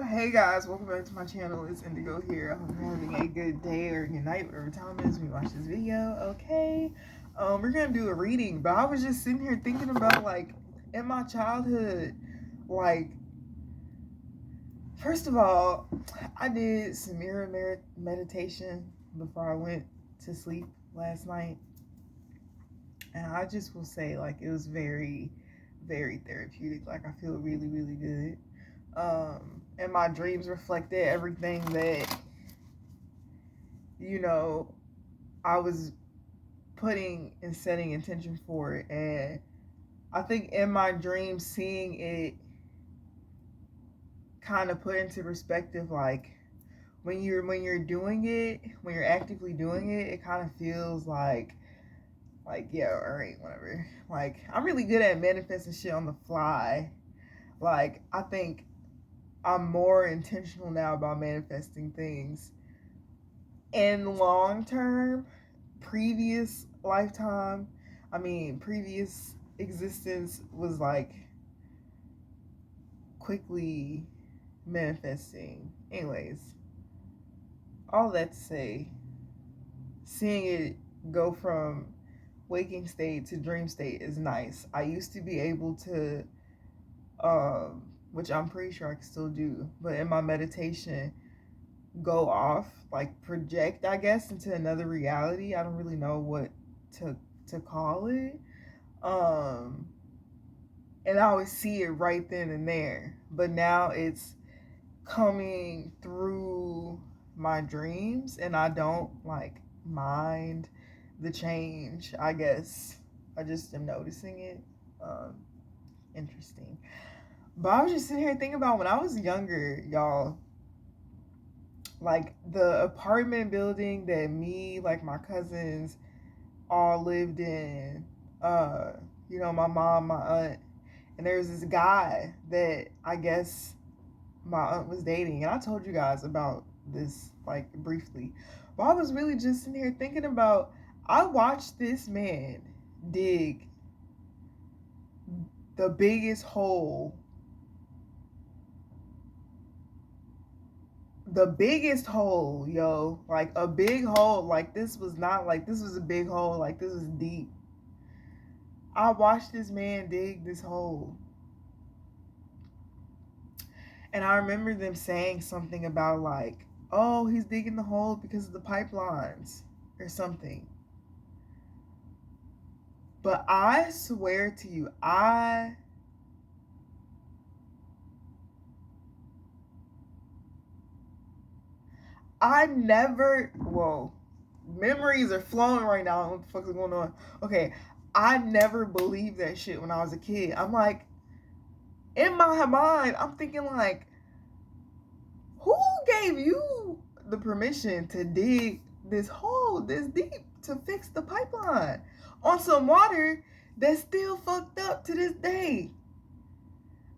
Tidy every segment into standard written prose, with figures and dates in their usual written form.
Hey guys, welcome back to my channel. It's Indigo here. I hope you're having a good day or good night, whatever time it is when you watch this video. Okay. We're gonna do a reading, but I was just sitting here thinking about like in my childhood, like first of all, I did some mirror meditation before I went to sleep last night. And I just will say like it was very, very therapeutic. Like I feel really, really good. And my dreams reflected everything that you know I was putting and setting intention for it. And I think in my dreams, seeing it kind of put into perspective, like when you're doing it, when you're actively doing it, it kind of feels like yeah, all right, whatever. Like I'm really good at manifesting shit on the fly. Like I think I'm more intentional now about manifesting things in long term. Previous lifetime, previous existence was like quickly manifesting. Anyways, all that to say, seeing it go from waking state to dream state is nice. I used to be able to, which I'm pretty sure I can still do, but in my meditation, go off, like project, I guess, into another reality. I don't really know what to call it. Um, and I always see it right then and there. But now it's coming through my dreams, and I don't like mind the change. I guess I just am noticing it. Um, Interesting. But I was just sitting here thinking about when I was younger, y'all. Like the apartment building that me, like my cousins, all lived in. Uh, my mom, my aunt, and there was this guy that I guess my aunt was dating, and I told you guys about this like briefly. But I was really just sitting here thinking about I watched this man dig the biggest hole, yo, like a big hole. Like this was not like this was a big hole. Like this was deep. I watched this man dig this hole, and I remember them saying something about like, oh, he's digging the hole because of the pipelines or something. But I swear to you, I never whoa. Memories are flowing right now. What the fuck is going on? Okay. I never believed that shit when I was a kid. I'm like, in my mind, I'm thinking like, who gave you the permission to dig this hole this deep to fix the pipeline on some water that's still fucked up to this day?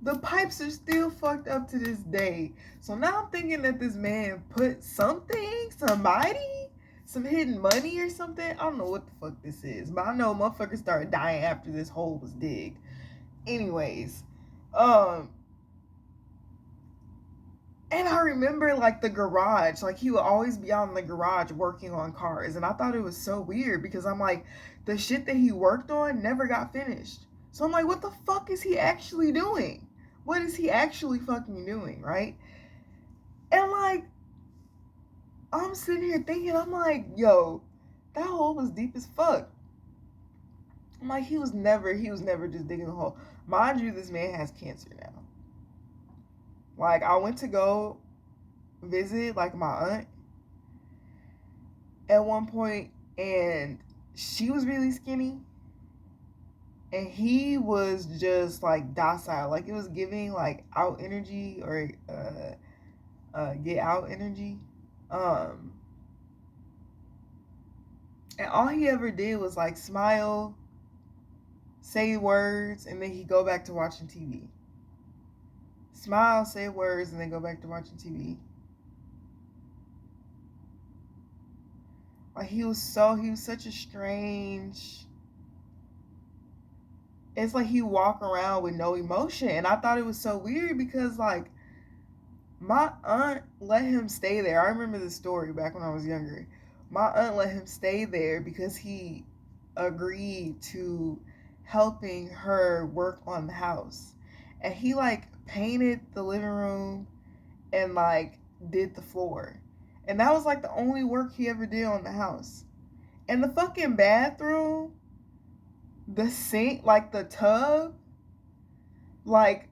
The pipes are still fucked up to this day. So now I'm thinking that this man put something, somebody, some hidden money or something. I don't know what the fuck this is, but I know motherfuckers started dying after this hole was digged. Anyways, um, and I remember like the garage, like he would always be out in the garage working on cars, and I thought it was so weird because I'm like, the shit that he worked on never got finished. So I'm like, what the fuck is he actually doing? What is he actually fucking doing, right? And like, I'm sitting here thinking, I'm like, yo, that hole was deep as fuck. I'm like, he was never just digging a hole. Mind you, this man has cancer now. Like, I went to go visit like my aunt at one point, and she was really skinny, and he was just like docile. Like it was giving like out energy or get out energy. Um, and all he ever did was like smile, say words, and then he'd go back to watching TV. Smile, say words, and then go back to watching TV. Like he was such a strange. It's like he walk around with no emotion, and I thought it was so weird because like My aunt let him stay there. I remember the story back when I was younger. My aunt let him stay there because he agreed to helping her work on the house. And he like painted the living room and like did the floor. And that was like the only work he ever did on the house. And the fucking bathroom, the sink, like the tub, like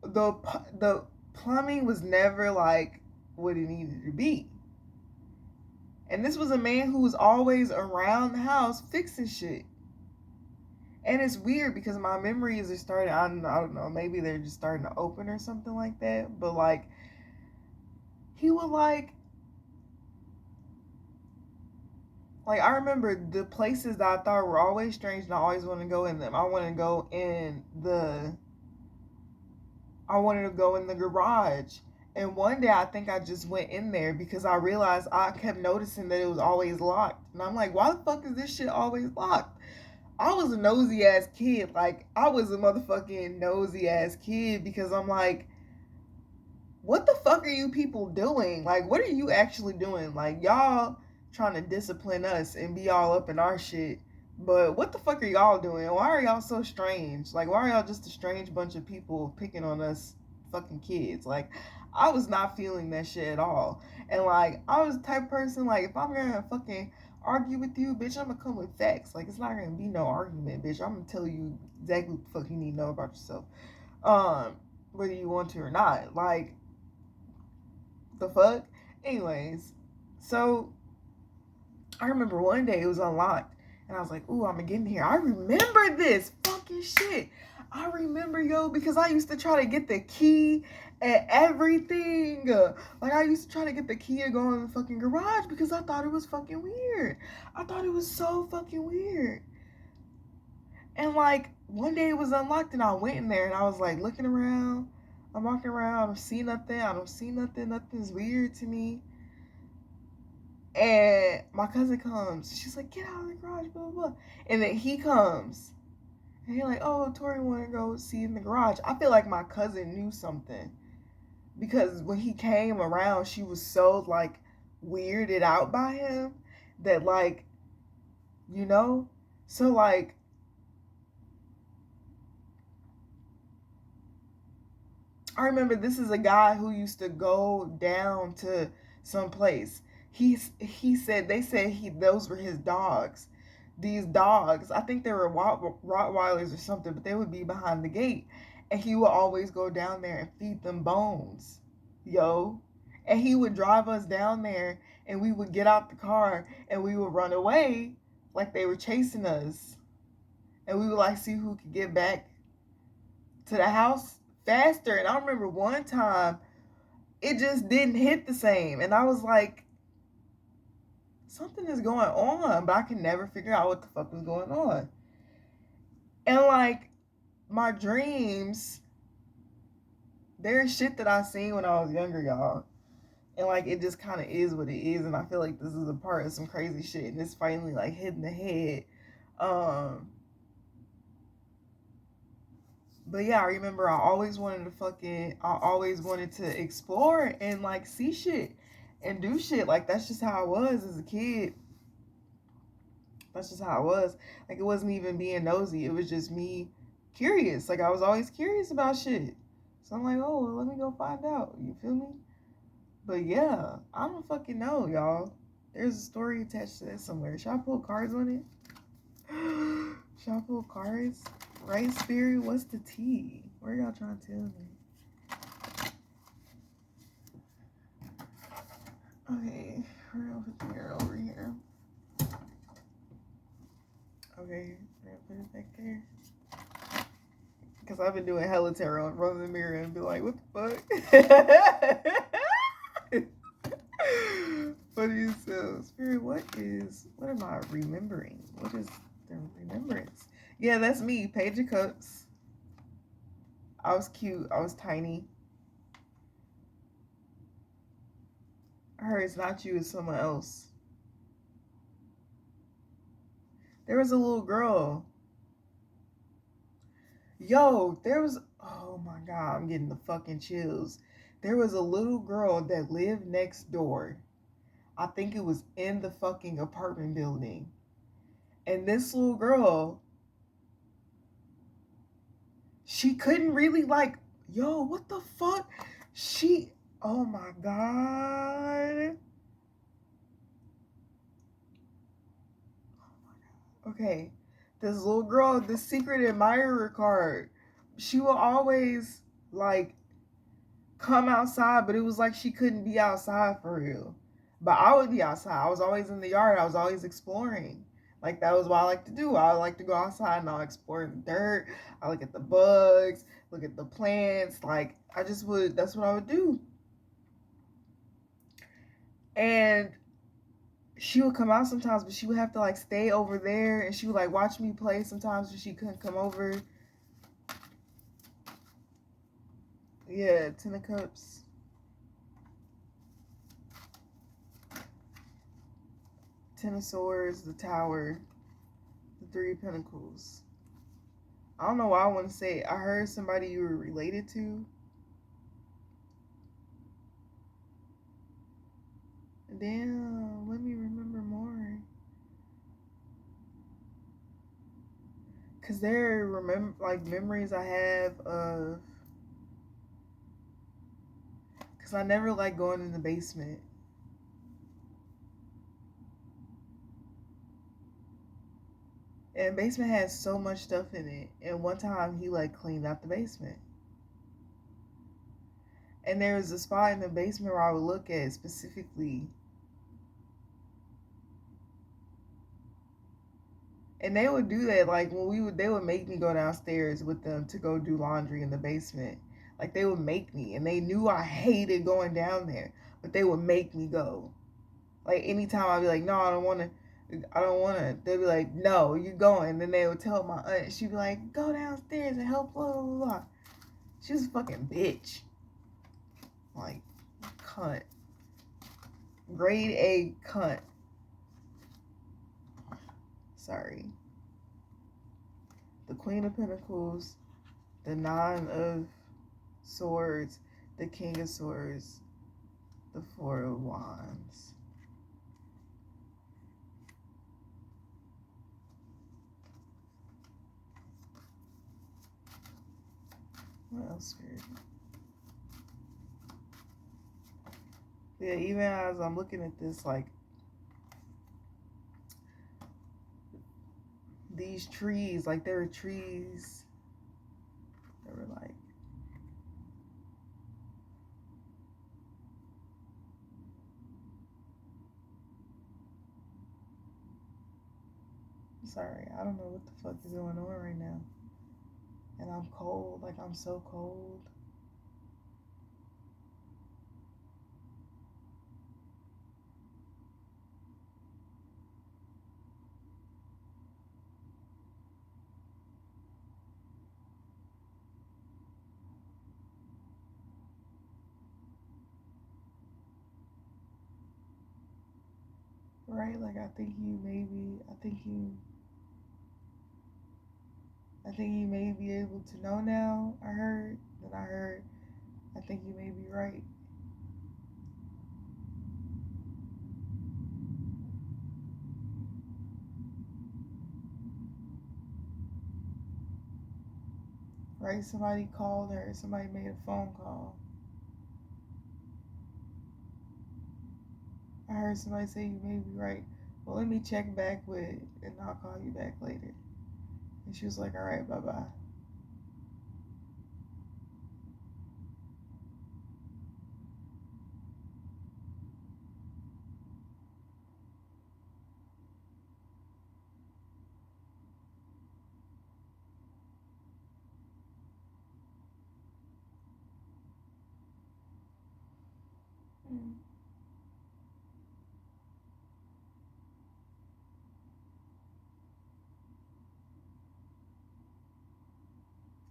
the the plumbing was never like what it needed to be. And this was a man who was always around the house fixing shit. And it's weird because my memories are starting. I don't know. Maybe they're just starting to open or something like that. But like, he would like I remember the places that I thought were always strange, and I always wanted to go in them. I wanted to go in the garage. And one day I think I just went in there because I realized I kept noticing that it was always locked. And I'm like, why the fuck is this shit always locked? I was a nosy ass kid. Like, I was a motherfucking nosy ass kid because I'm like, what the fuck are you people doing? Like, what are you actually doing? Like, y'all trying to discipline us and be all up in our shit. But what the fuck are y'all doing? Why are y'all so strange? Like, why are y'all just a strange bunch of people picking on us fucking kids? Like, I was not feeling that shit at all. And, like, I was the type of person, like, if I'm gonna fucking argue with you, bitch, I'm gonna come with facts. Like, it's not gonna be no argument, bitch. I'm gonna tell you exactly what the fuck you need to know about yourself. Um, whether you want to or not. Like, the fuck? Anyways, so I remember one day it was unlocked. And I was like, ooh, I'm gonna get in here. I remember this fucking shit. I remember, yo, because I used to try to get the key and everything. Like, I used to try to get the key to go in the fucking garage because I thought it was fucking weird. I thought it was so fucking weird. And, like, one day it was unlocked and I went in there and I was, like, looking around. I'm walking around. I don't see nothing. I don't see nothing. Nothing's weird to me. And my cousin comes. She's like, get out of the garage, blah, blah, blah. And then he comes. And he's like, oh, Tori want to go see in the garage. I feel like my cousin knew something. Because when he came around, she was so, like, weirded out by him that, like, you know? So, like, I remember this is a guy who used to go down to some place. He said those were his dogs. These dogs, I think they were Rottweilers or something, but they would be behind the gate, and he would always go down there and feed them bones, yo. And he would drive us down there, and we would get out the car and we would run away like they were chasing us, and we would like see who could get back to the house faster. And I remember one time it just didn't hit the same. And I was like, something is going on, but I can never figure out what the fuck was going on. And like my dreams, there's shit that I seen when I was younger, y'all. And like it just kind of is what it is. And I feel like this is a part of some crazy shit. And it's finally like hitting the head. Um, But yeah, I remember I always wanted to explore and like see shit and do shit. Like that's just how I was as a kid. That's just how I was. Like it wasn't even being nosy. It was just me curious. Like I was always curious about shit. So I'm like, oh, well, let me go find out. You feel me? But yeah, I don't fucking know, y'all. There's a story attached to that somewhere. Should I pull cards on it? Should I pull cards? Right, Spirit? What's the tea? What are y'all trying to tell me? Okay, we're gonna put the mirror over here. Okay, we're gonna put it back there. Because I've been doing hella tarot in front of the mirror and be like, what the fuck? What is Spirit, what am I remembering? What is the remembrance? Yeah, that's me, Page of Cups. I was cute. I was tiny. I heard it's not you, it's someone else. There was a little girl. Yo, oh my god, I'm getting the fucking chills. There was a little girl that lived next door. I think it was in the fucking apartment building. And this little girl, she couldn't really like, yo, what the fuck? Oh my God. Okay. This little girl, the secret admirer card, she will always like come outside, but it was like she couldn't be outside for real. But I would be outside. I was always in the yard. I was always exploring. Like that was what I like to do. I like to go outside and I'll explore the dirt. I look at the bugs, look at the plants. Like I just would. That's what I would do. And she would come out sometimes, but she would have to like stay over there, and she would like watch me play sometimes when she couldn't come over. Yeah, Ten of Cups. Ten of Swords, the Tower, the Three of Pentacles. I don't know why I want to say it. I heard somebody you were related to. Damn, let me remember more. Cause there are memories I have of. Cause I never like going in the basement. And basement has so much stuff in it. And one time he like cleaned out the basement. And there was a spot in the basement where I would look at specifically. And they would do that, like they would make me go downstairs with them to go do laundry in the basement. Like they would make me, and they knew I hated going down there, but they would make me go. Like anytime I'd be like, no, I don't want to. I don't want to. They'd be like, no, you're going. Then they would tell my aunt. She'd be like, go downstairs and help, blah, blah, blah. She was a fucking bitch. Like, cunt. Grade A cunt. Sorry. The Queen of Pentacles, the Nine of Swords, the King of Swords, the Four of Wands. What else, Spirit? Yeah, even as I'm looking at this, like, these trees, like, there were trees that were like, sorry, I don't know what the fuck is going on right now. And I'm cold, like, I'm so cold. Right? Like, I think you may be able to know now. I heard, I think you may be right. Right? Somebody called her, somebody made a phone call. I heard somebody say you may be right. Well, let me check back with, and I'll call you back later. And she was like, all right, bye-bye.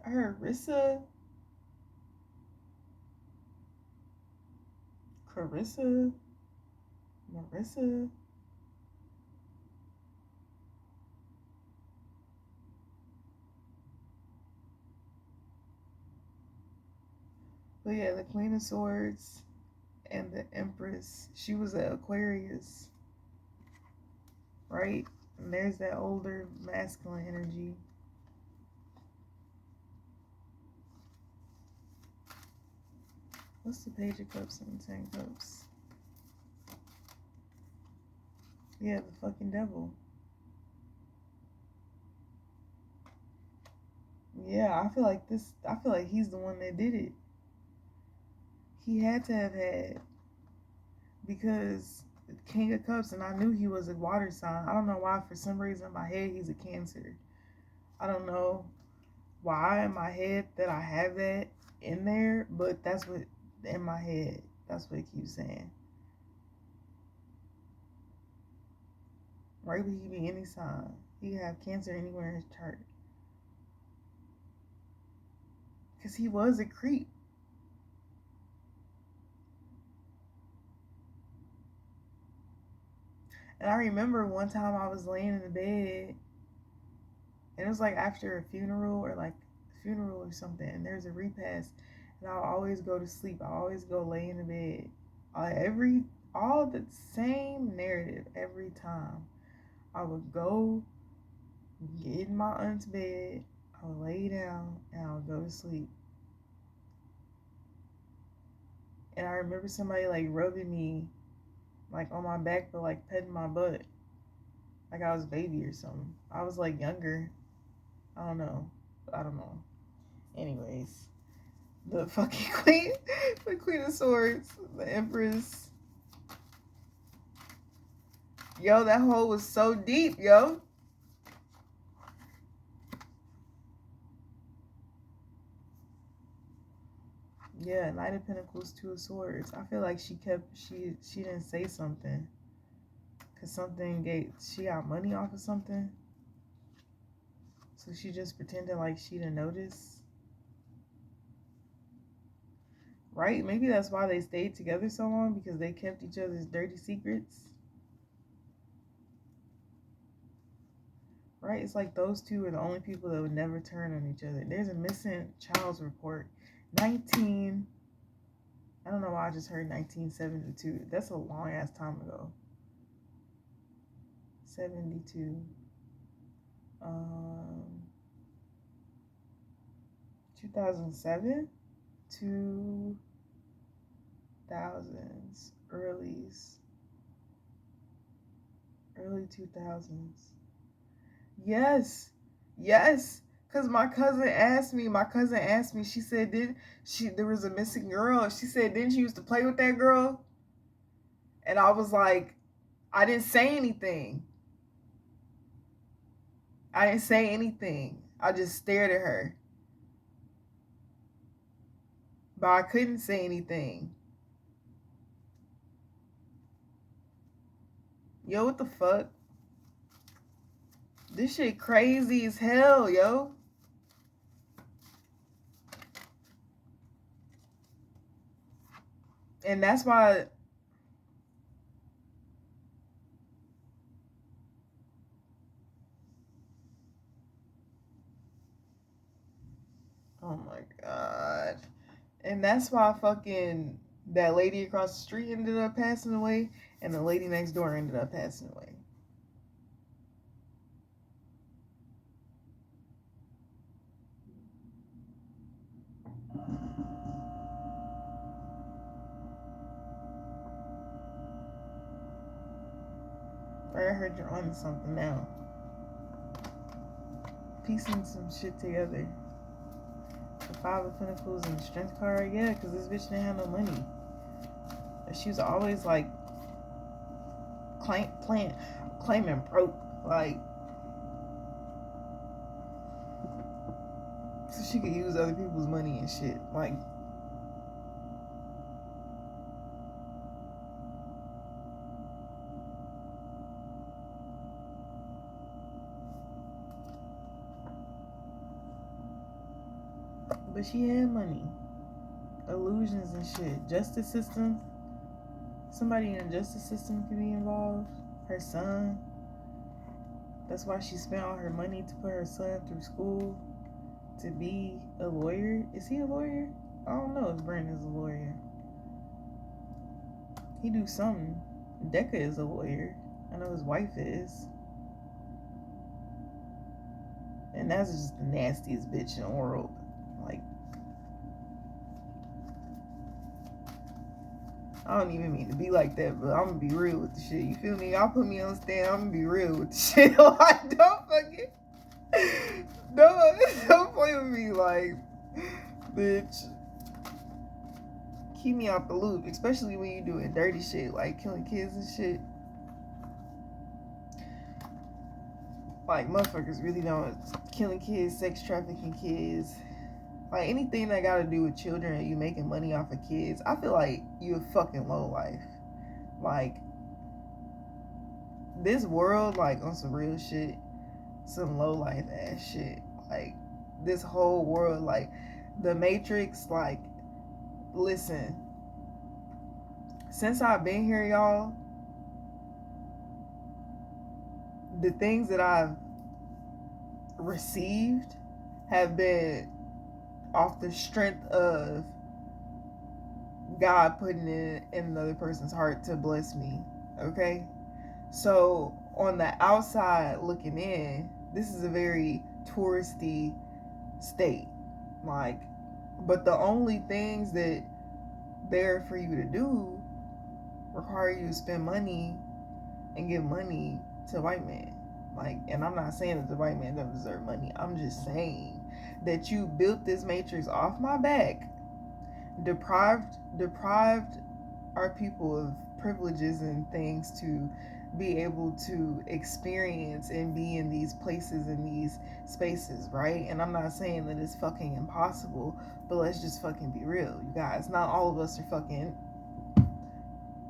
I heard Carissa, Marissa. But yeah, the Queen of Swords and the Empress, she was an Aquarius, right? And there's that older masculine energy. What's the Page of Cups and the Ten Cups? Yeah, the fucking devil. Yeah, I feel like he's the one that did it. He had to have had, because King of Cups, and I knew he was a water sign. I don't know why, for some reason in my head he's a Cancer. I don't know why in my head that I have that in there, but that's what, in my head, that's what it keeps saying. Right, but he could be any sign. He could have Cancer anywhere in his chart. Because he was a creep. And I remember one time I was laying in the bed, and it was like after a funeral or something, and there's a repast, and I'll always go to sleep. I always go lay in the bed. All the same narrative every time. I would go get in my aunt's bed, I would lay down, and I would go to sleep. And I remember somebody like rubbing me like on my back, but like petting my butt. Like I was a baby or something. I was like younger. I don't know. Anyways, the fucking queen, the Queen of Swords, the Empress. Yo, that hole was so deep, yo. Yeah, Knight of Pentacles, Two of Swords. I feel like she didn't say something. Cause she got money off of something. So she just pretended like she didn't notice. Right? Maybe that's why they stayed together so long, because they kept each other's dirty secrets. Right? It's like those two are the only people that would never turn on each other. There's a missing child's report. I don't know why I just heard 1972. That's a long ass time ago. 72. 2007? 2000s. Early 2000s. Yes. Cause my cousin asked me, she said, there was a missing girl. She said, didn't you used to play with that girl? And I was like, I didn't say anything. I just stared at her. But I couldn't say anything. Yo, what the fuck? This shit crazy as hell, yo. And that's why. Oh my god. And that's why fucking that lady across the street ended up passing away, and the lady next door ended up passing away. I heard you're on something now. Piecing some shit together. The Five of Pentacles and the Strength card, yeah, because this bitch didn't have no money. She was always like claiming broke, like, so she could use other people's money and shit, like. But she had money. Illusions and shit. Justice system. Somebody in the justice system could be involved. Her son. That's why she spent all her money to put her son through school to be a lawyer. Is he a lawyer? I don't know if Brandon's a lawyer. He do something. Decca is a lawyer. I know his wife is. And that's just the nastiest bitch in the world. Like, I don't even mean to be like that, but I'm gonna be real with the shit. You feel me? Y'all put me on stand, I'm gonna be real with the shit. Like, don't fucking... Don't play with me, like, bitch. Keep me out the loop, especially when you doing dirty shit, like killing kids and shit. Like, motherfuckers really don't. Killing kids, sex trafficking kids, like anything that got to do with children and you making money off of kids, I feel like you a fucking low life. Like, this world, like, on some real shit, some low life ass shit. Like, this whole world, like, the Matrix, like, listen, since I've been here, y'all, the things that I've received have been off the strength of God putting it in another person's heart to bless me. Okay? So, on the outside looking in, this is a very touristy state. Like, but the only things that there for you to do require you to spend money and give money to white men. Like, and I'm not saying that the white man doesn't deserve money. I'm just saying that you built this matrix off my back, deprived our people of privileges and things to be able to experience and be in these places and these spaces, right? And I'm not saying that it's fucking impossible, but let's just fucking be real, you guys. Not all of us are fucking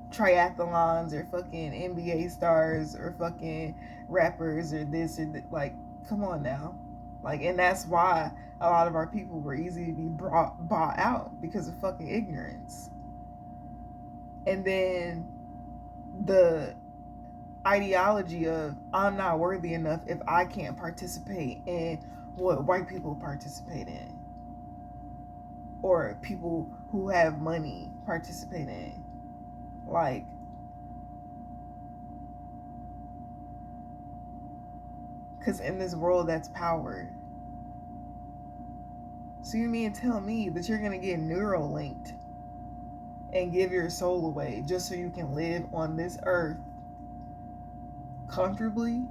triathlons or fucking NBA stars or fucking rappers or this or that. Like, come on now. Like, and that's why a lot of our people were easy to be bought out, because of fucking ignorance. And then the ideology of I'm not worthy enough if I can't participate in what white people participate in, or people who have money participate in. Like, because in this world, that's power. So you mean tell me that you're gonna get Neuralinked and give your soul away just so you can live on this earth comfortably,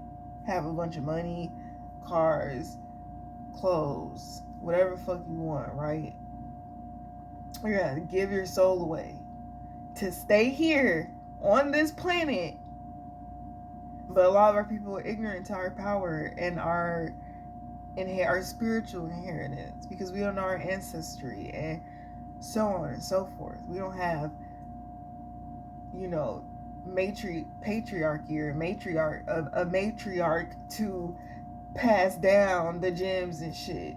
have a bunch of money, cars, clothes, whatever the fuck you want, right? You're gonna give your soul away to stay here on this planet. But a lot of our people are ignorant to our power and our spiritual inheritance, because we don't know our ancestry and so on and so forth. We don't have, you know, patriarchy or a matriarch to pass down the gems and shit,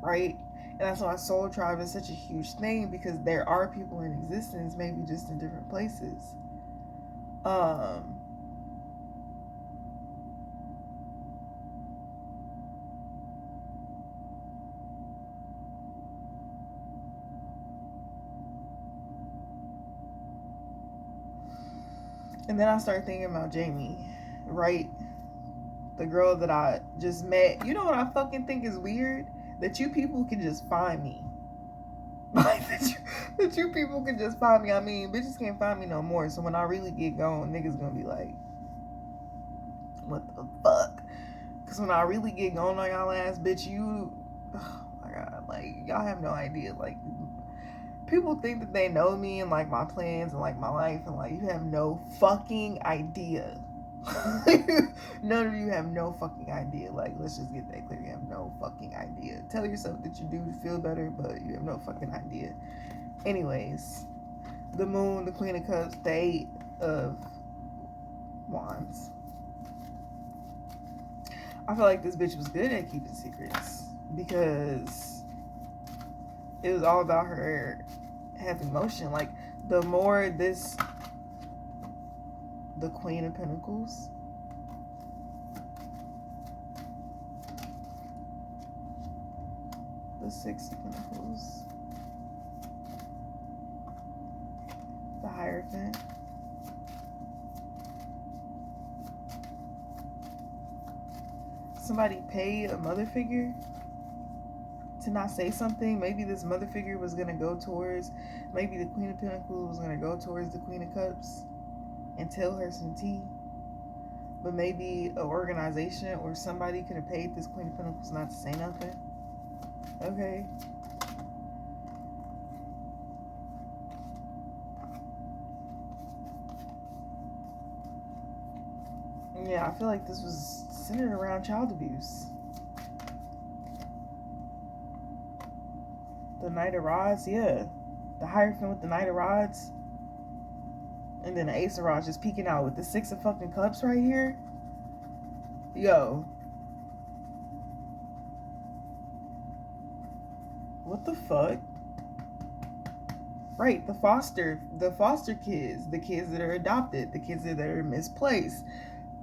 right? And that's why Soul Tribe is such a huge thing, because there are people in existence, maybe just in different places. And then I started thinking about Jamie, right? The girl that I just met. You know what I fucking think is weird? That you people can just find me. Like, that you people can just find me. I mean, bitches can't find me no more. So when I really get going, niggas gonna be like, what the fuck? Because when I really get going on y'all ass, bitch, you... Oh my God. Like, y'all have no idea. Like, people think that they know me and, like, my plans and, like, my life. And, like, you have no fucking idea. None of you have no fucking idea. Like, let's just get that clear. You have no fucking idea. Tell yourself that you do to feel better, but you have no fucking idea. Anyways, the Moon, the Queen of Cups, the Eight of Wands. I feel like this bitch was good at keeping secrets, because it was all about her having emotion. Like, the more this... The Queen of Pentacles. The Six of Pentacles. the Hierophant. Somebody paid a mother figure to not say something. Maybe this mother figure was going to go towards, maybe the Queen of Pentacles was going to go towards the Queen of Cups and tell her some tea. But maybe an organization or somebody could have paid this Queen of Pentacles not to say nothing. Okay. Yeah, I feel like this was centered around child abuse. The Knight of Rods, yeah. The Hierophant with the Knight of Rods. And then the Ace of Rods just peeking out with the Six of fucking Cups right here. Yo. What the fuck? Right, the foster kids, the kids that are adopted, the kids that are misplaced.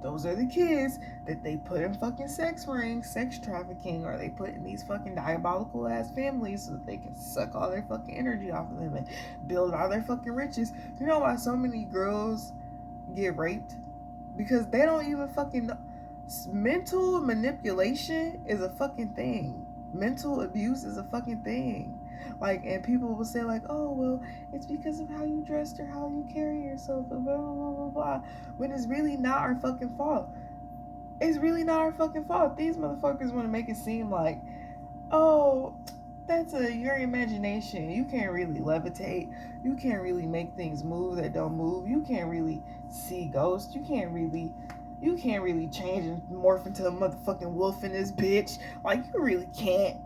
Those are the kids that they put in fucking sex rings, sex trafficking, or they put in these fucking diabolical ass families so that they can suck all their fucking energy off of them and build all their fucking riches. You know why so many girls get raped? Because they don't even fucking know. Mental manipulation is a fucking thing. Mental abuse is a fucking thing. Like, and people will say like, oh, well, it's because of how you dressed or how you carry yourself, blah, blah, blah, blah, blah, when it's really not our fucking fault. It's really not our fucking fault. These motherfuckers want to make it seem like, oh, that's your imagination. You can't really levitate. You can't really make things move that don't move. You can't really see ghosts. You can't really change and morph into a motherfucking wolf in this bitch. Like, you really can't.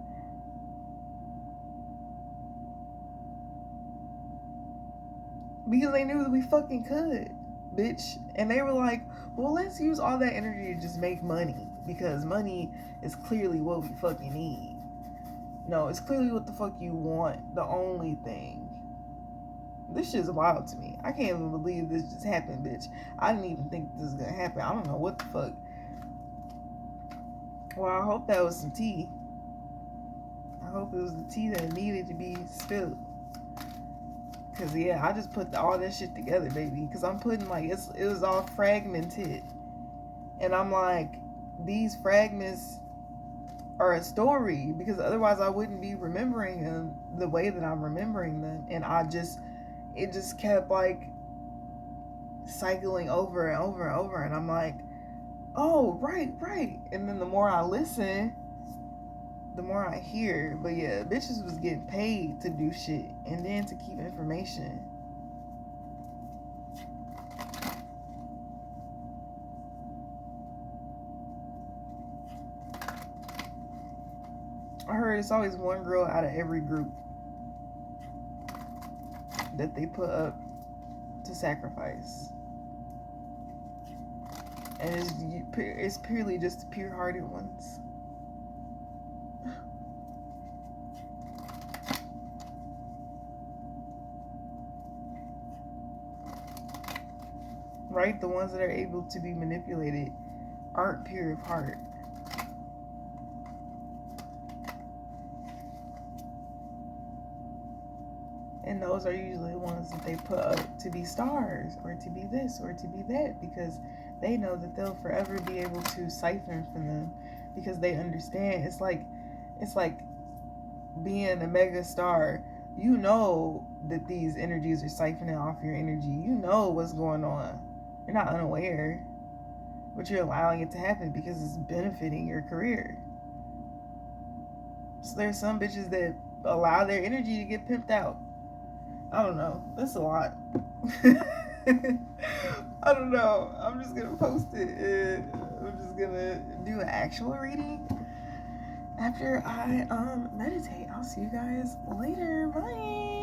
Because they knew that we fucking could, bitch. And they were like, well, let's use all that energy to just make money. Because money is clearly what we fucking need. No, it's clearly what the fuck you want. The only thing. This shit's wild to me. I can't even believe this just happened, bitch. I didn't even think this was gonna happen. I don't know what the fuck. Well, I hope that was some tea. I hope it was the tea that needed to be spilled. Cause yeah, I just put all that shit together, baby. Cause I'm putting like it was all fragmented, and I'm like, these fragments are a story. Because otherwise, I wouldn't be remembering them the way that I'm remembering them. And it just kept like cycling over and over and over. And I'm like, oh, right. And then the more I listen, the more I hear. But yeah, bitches was getting paid to do shit and then to keep information. I heard it's always one girl out of every group that they put up to sacrifice. And it's purely just the pure-hearted ones. Right? The ones that are able to be manipulated aren't pure of heart. And those are usually the ones that they put up to be stars or to be this or to be that, because they know that they'll forever be able to siphon from them, because they understand. It's like being a mega star. You know that these energies are siphoning off your energy. You know what's going on. You're not unaware, but you're allowing it to happen because it's benefiting your career. So there's some bitches that allow their energy to get pimped out. I don't know. That's a lot. I don't know. I'm just gonna post it and I'm just gonna do an actual reading after I meditate. I'll see you guys later. Bye.